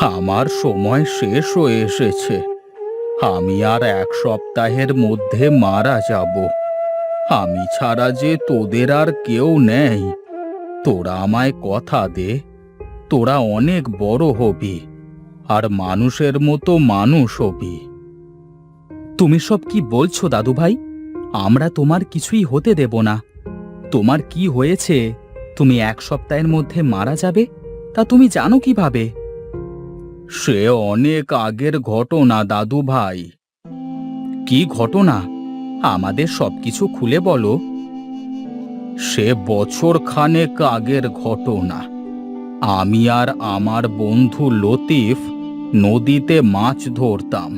আমার সময় শেষ হয়ে এসেছে। আমি আর 1 সপ্তাহের মধ্যে মারা যাব। আমি ছাড়া যে তোদের আর কেউ নেই। তোরা আমায় কথা দে, তোরা অনেক বড় হবি আর মানুষের মতো মানুষ হবি। তুমি সব কি বলছো দাদু ভাই? আমরা তোমার কিছুই হতে দেব না। তোমার কি হয়েছে? তুমি 1 সপ্তাহের মধ্যে মারা যাবে, তা তুমি জানো কিভাবে? সে অনেক আগের ঘটনা দাদু ভাই। কি ঘটনা? আমাদের সবকিছু খুলে বলো। সে বছর খানেক আগের ঘটনা। আমি আর আমার বন্ধু লতিফ নদীতে মাছ ধরতাম।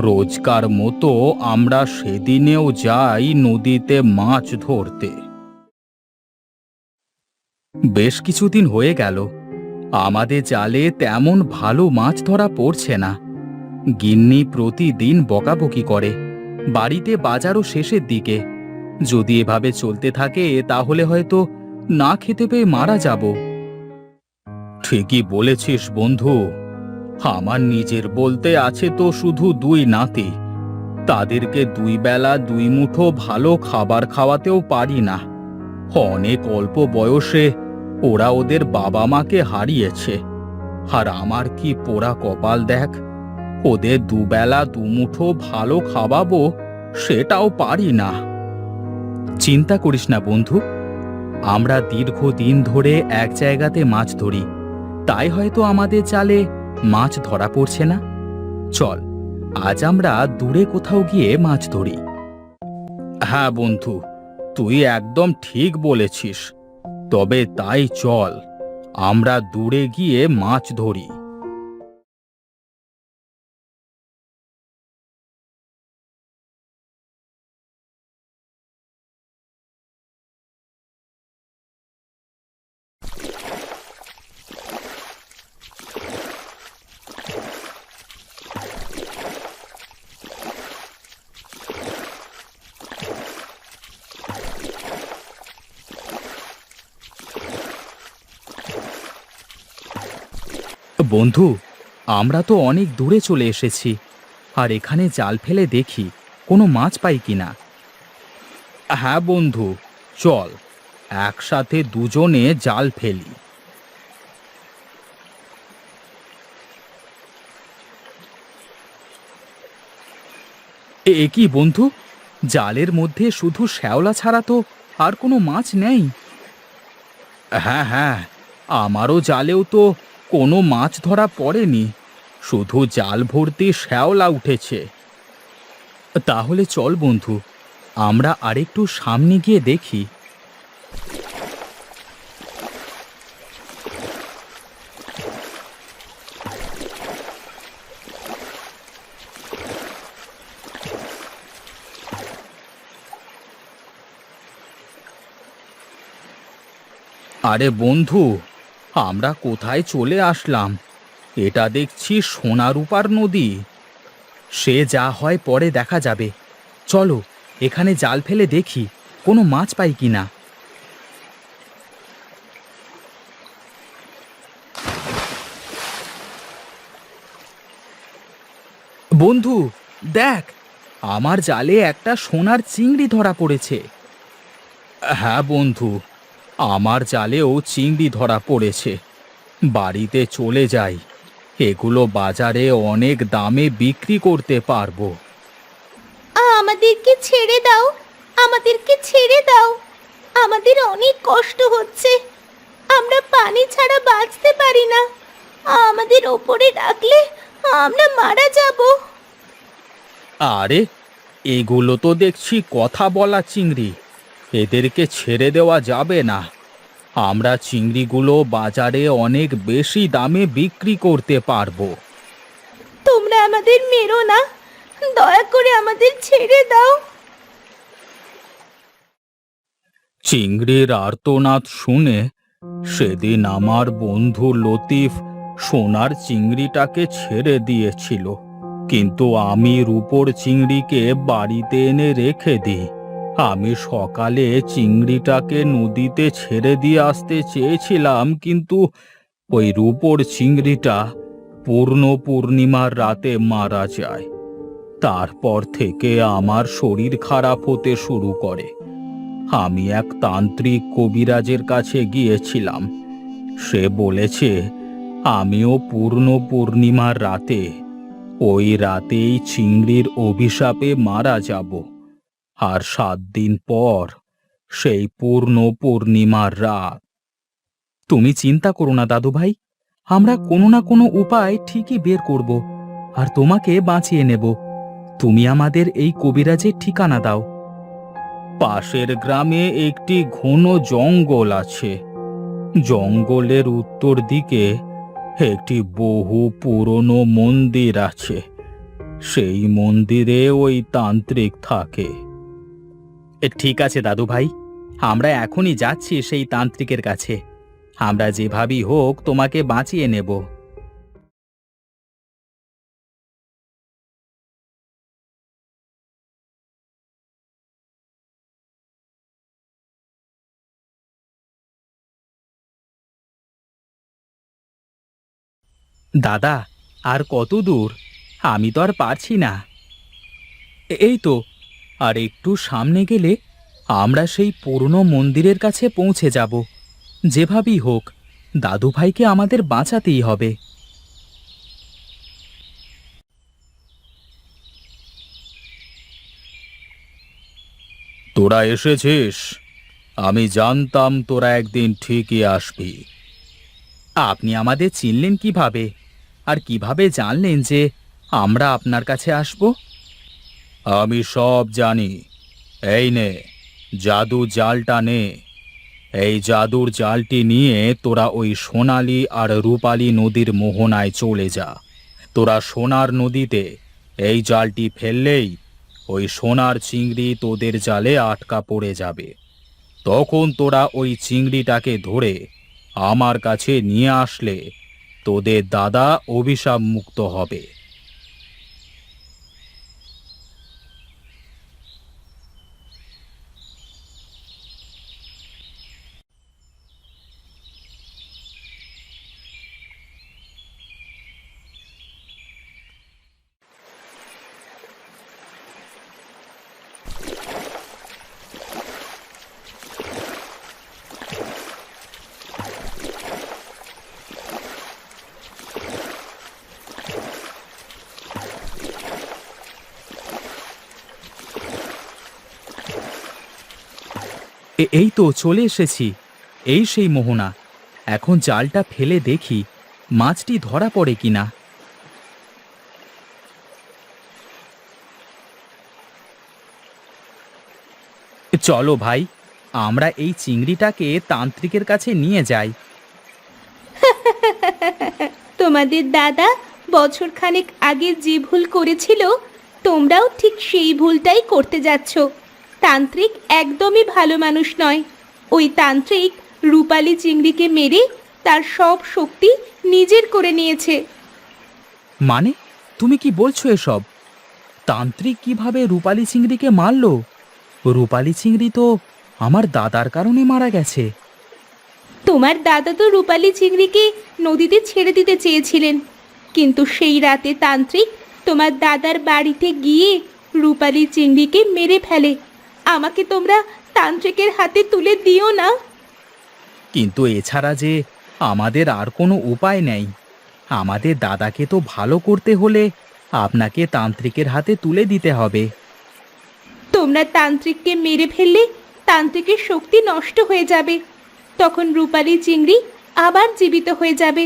রোজকার মতো আমরা সেদিনেও যাই নদীতে মাছ ধরতে। বেশ কিছুদিন হয়ে গেল, আমাদের জালে তেমন ভালো মাছ ধরা পড়ছে না। গিন্নি প্রতিদিন বকাবকি করে, বাড়িতে বাজারও শেষের দিকে। যদি এভাবে চলতে থাকে তাহলে হয়তো না খেতে পেয়ে মারা যাব। ঠিকই বলেছিস বন্ধু। আমার নিজের বলতে আছে তো শুধু 2 নাতি। তাদেরকে 2 বেলা 2 মুঠো ভালো খাবার খাওয়াতেও পারি না। অনেক অল্প বয়সে ওরা ওদের বাবা মাকে হারিয়েছে। আর আমার কি পোড়া কপাল দেখ, ওদের 2 বেলা 2 মুঠো ভালো খাওয়াবো সেটাও পারি না। চিন্তা করিস না বন্ধু, আমরা দীর্ঘদিন ধরে এক জায়গাতে মাছ ধরি, তাই হয়তো আমাদের জালে মাছ ধরা পড়ছে না। চল, আজ আমরা দূরে কোথাও গিয়ে মাছ ধরি। হ্যাঁ বন্ধু, তুই একদম ঠিক বলেছিস। তবে তাই চল, আমরা দূরে গিয়ে মাছ ধরি। বন্ধু, আমরা তো অনেক দূরে চলে এসেছি, আর এখানে জাল ফেলে দেখি কোনো মাছ পাই কিনা। হ্যাঁ বন্ধু, চল একসাথে দুজনে জাল ফেলি। এ কি বন্ধু, জালের মধ্যে শুধু শ্যাওলা ছাড়া তো আর কোনো মাছ নেই। হ্যাঁ হ্যাঁ, আমারও জালেও তো কোনো মাছ ধরা পড়েনি, শুধু জাল ভর্তি শ্যাওলা উঠেছে। তাহলে চল বন্ধু, আমরা আরেকটু সামনে গিয়ে দেখি। আরে বন্ধু, আমরা কোথায় চলে আসলাম? এটা দেখছি সোনারূপার নদী। সে যা হয় পরে দেখা যাবে। চলো, এখানে জাল ফেলে দেখি কোনো মাছ পাই কিনা। বন্ধু দেখ, আমার জালে একটা সোনার চিংড়ি ধরা পড়েছে। হ্যাঁ বন্ধু, আমার জালেও চিংড়ি ধরা পড়েছে। বাড়িতে চলে যাই, এগুলো বাজারে অনেক দামে বিক্রি করতে পারবো। আমাদেরকে ছেড়ে দাও, আমাদেরকে ছেড়ে দাও। আমাদের অনেক কষ্ট হচ্ছে, আমরা পানি ছাড়া বাঁচতে পারি না। আমাদের ওপরে রাখলে আমরা মারা যাব। আরে, এগুলো তো দেখছি কথা বলা চিংড়ি। এদেরকে ছেড়ে দেওয়া যাবে না। আমরা চিংড়িগুলো বাজারে অনেক বেশি দামে বিক্রি করতে পারবো। তোমরা আমাদের মেরো না, দয়া করে আমাদের ছেড়ে দাও। চিংড়ির আর্তনাদ শুনে সেদিন আমার বন্ধু লতিফ সোনার চিংড়িটাকে ছেড়ে দিয়েছিল, কিন্তু আমি রূপোর চিংড়িকে বাড়িতে এনে রেখে দিই। আমি সকালে চিংড়িটাকে নদীতে ছেড়ে দিয়ে আসতে চেয়েছিলাম, কিন্তু ওই রূপোর চিংড়িটা পূর্ণ পূর্ণিমার রাতে মারা যায়। তারপর থেকে আমার শরীর খারাপ হতে শুরু করে। আমি এক তান্ত্রিক কবিরাজের কাছে গিয়েছিলাম। সে বলেছে আমিও পূর্ণ পূর্ণিমার রাতে, ওই রাতেই চিংড়ির অভিশাপে মারা যাব। আর 7 দিন পর সেই পূর্ণ পূর্ণিমার রাত। তুমি চিন্তা করো না দাদু ভাই, আমরা কোনো না কোনো উপায় ঠিকই বের করব আর তোমাকে বাঁচিয়ে নেব। তুমি আমাদের এই কবিরাজের ঠিকানা দাও। পাশের গ্রামে একটি ঘন জঙ্গল আছে। জঙ্গলের উত্তর দিকে একটি বহু পুরনো মন্দির আছে। সেই মন্দিরে ওই তান্ত্রিক থাকে। ঠিক আছে দাদু ভাই, আমরা এখনই যাচ্ছি সেই তান্ত্রিকের কাছে। আমরা যেভাবেই হোক তোমাকে বাঁচিয়ে নেব। দাদা, আর কত দূর? আমি তো আর পারছি না। এই তো, আর একটু সামনে গেলে আমরা সেই পুরনো মন্দিরের কাছে পৌঁছে যাব। যেভাবেই হোক দাদু ভাইকে আমাদের বাঁচাতেই হবে। তোরা এসেছিস? আমি জানতাম তোরা একদিন ঠিকই আসবি। আপনি আমাদের চিনলেন কিভাবে? আর কিভাবে জানলেন যে আমরা আপনার কাছে আসব? আমি সব জানি। এই নে, জাদু জালটা নে। এই জাদুর জালটি নিয়ে তোরা ওই সোনালী আর রূপালী নদীর মোহনায় চলে যা। তোরা সোনার নদীতে এই জালটি ফেললেই ওই সোনার চিংড়ি তোদের জালে আটকা পড়ে যাবে। তখন তোরা ওই চিংড়িটাকে ধরে আমার কাছে নিয়ে আসলে তোদের দাদা অভিশাপ মুক্ত হবে। এই তো চলে এসেছি। এই সেই মোহনা। এখন জালটা ফেলে দেখি মাছটি ধরা পড়ে কিনা। চলো ভাই, আমরা এই চিংড়িটাকে তান্ত্রিকের কাছে নিয়ে যাই। তোমাদের দাদা বছরখানেক আগে যে ভুল করেছিল, তোমরাও ঠিক সেই ভুলটাই করতে যাচ্ছ। তান্ত্রিক একদমই ভালো মানুষ নয়। ওই তান্ত্রিক রূপালী চিংড়িকে মেরে তার সব শক্তি নিজের করে নিয়েছে। মানে, তুমি কি বলছো এসব? তান্ত্রিক কিভাবে রূপালী চিংড়িকে মারলো? রূপালী চিংড়ি তো আমার দাদার কারণে মারা গেছে। তোমার দাদা তো রূপালী চিংড়িকে নদীতে ছেড়ে দিতে চেয়েছিলেন, কিন্তু সেই রাতে তান্ত্রিক তোমার দাদার বাড়িতে গিয়ে রূপালী চিংড়িকে মেরে ফেলে। আমাকে তোমরা তান্ত্রিকের হাতে তুলে দিও না। কিন্তু এছাড়া যে আমাদের আর কোনো উপায় নেই। আমাদের দাদাকে তো ভালো করতে হলে আপনাকে তান্ত্রিকের হাতে তুলে দিতে হবে। তোমরা তান্ত্রিককে মেরে ফেললে তান্ত্রিকের শক্তি নষ্ট হয়ে যাবে। তখন রূপালী চিংড়ি আবার জীবিত হয়ে যাবে,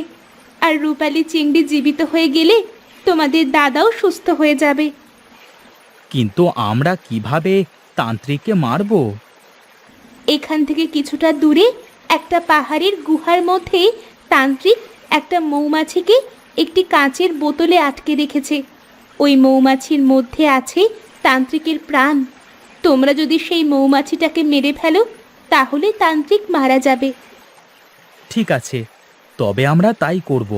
আর রূপালী চিংড়ি জীবিত হয়ে গেলে তোমাদের দাদাও সুস্থ হয়ে যাবে। কিন্তু আমরা কিভাবে তান্ত্রিককে মারব? এখান থেকে কিছুটা দূরে একটা পাহাড়ের গুহার মধ্যে তান্ত্রিক একটা মৌমাছিকে একটি কাঁচের বোতলে আটকে রেখেছে। ওই মৌমাছির মধ্যে আছে তান্ত্রিকের প্রাণ। তোমরা যদি সেই মৌমাছিটাকে মেরে ফেলো, তাহলে তান্ত্রিক মারা যাবে। ঠিক আছে, তবে আমরা তাই করব।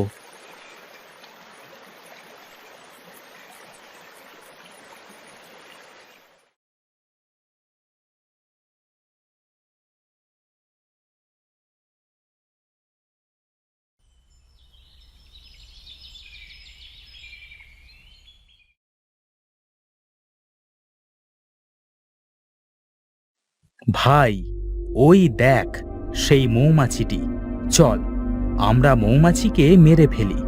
ভাই, ওই দেখ সেই মৌমাছিটি। চল, আমরা মৌমাছিকে মেরে ফেলি।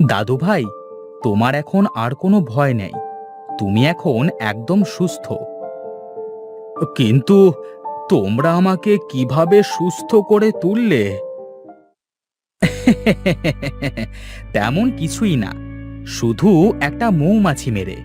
দাদু ভাই, তোমার এখন আর কোনো ভয় নেই। তুমি এখন একদম সুস্থ। কিন্তু তোমরা আমাকে কিভাবে সুস্থ করে তুললে? তেমন কিছুই না, শুধু একটা মৌমাছি মেরে।